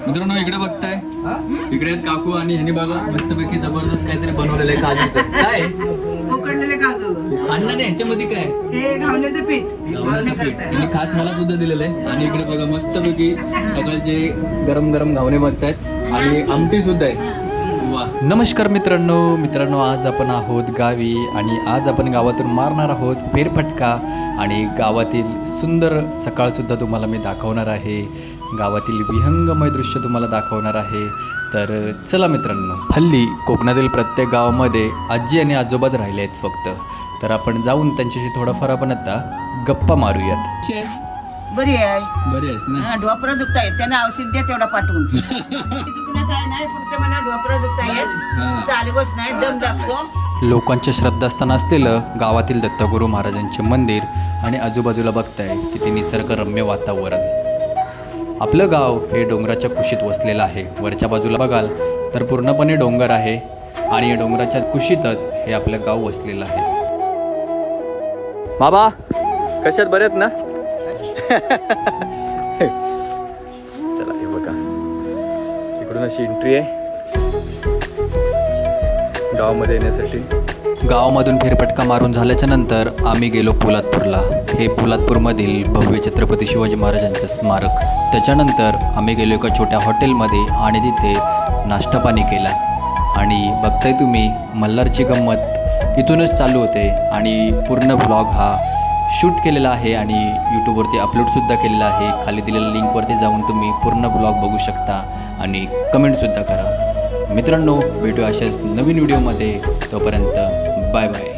मित्रांनो इकडे बघताय, इकडे आहेत काकू आणि ह्यांनी बघा मस्तपैकी जबरदस्त काहीतरी बनवलेलं आहे काजूचं. काय उकडलेले काजू. अण्णाने ह्याच्यामध्ये काय हे घावण्याचं पीठ. घावण्याचं पीठ यांनी खास मला सुद्धा दिलेलं आहे. आणि इकडे बघा मस्तपैकी सकाळचे गरम गरम घावणे बनतायत आणि आमटी सुद्धा आहे. वा. नमस्कार मित्रांनो आज आपण आहोत गावी आणि आज आपण गावातून मारणार आहोत फेरफटका आणि गावातील सुंदर सकाळसुद्धा तुम्हाला मी दाखवणार आहे. गावातील विहंगमय दृश्य तुम्हाला दाखवणार आहे. तर चला मित्रांनो, हल्ली कोकणातील प्रत्येक गावामध्ये आजी आणि आजोबाच राहिले आहेत फक्त. तर आपण जाऊन त्यांच्याशी थोडाफार आपण आता गप्पा मारूयात. कशी आहेस? बरी आहे. बरी आहेस ना? ढोपरा दुखता येत त्यांना औषध द्या तेवढा पाठवून. दुखणं काय नाही, फक्त मला ढोपरा दुखता येत, चालवत नाही, दम दाखतो. लोकांच्या श्रद्धास्थान असलेलं गावातील दत्तगुरू महाराजांचे मंदिर आणि आजूबाजूला बघताय तिथे निसर्गरम्य वातावरण. आपलं गाव हे डोंगराच्या कुशीत वसलेलं आहे. वरच्या बाजूला बघाल तर पूर्णपणे डोंगर आहे आणि या डोंगराच्या कुशीतच हे आपलं गाव वसलेलं आहे. बाबा कशात बरेत ना? चला हे बघा, इकडून अशी एंट्री आहे गावामध्ये येण्यासाठी. गावामधून फेरफटका मारून झाल्याच्या नंतर आम्ही गेलो पोलादपूरला. हे पोलादपूरमधील भव्य छत्रपती शिवाजी महाराजांचं स्मारक. त्याच्यानंतर आम्ही गेलो एका छोट्या हॉटेलमध्ये आणि तिथे नाश्ता पाणी केला. आणि बघताय तुम्ही मल्हारची गंमत इथूनच चालू होते आणि पूर्ण ब्लॉग हा शूट केलेला आहे आणि यूट्यूबवरती अपलोडसुद्धा केलेला आहे. खाली दिलेल्या लिंकवरती जाऊन तुम्ही पूर्ण ब्लॉग बघू शकता आणि कमेंटसुद्धा करा. मित्रांनो, भेटू अशाच नवीन व्हिडिओमध्ये. तोपर्यंत बाय बाय.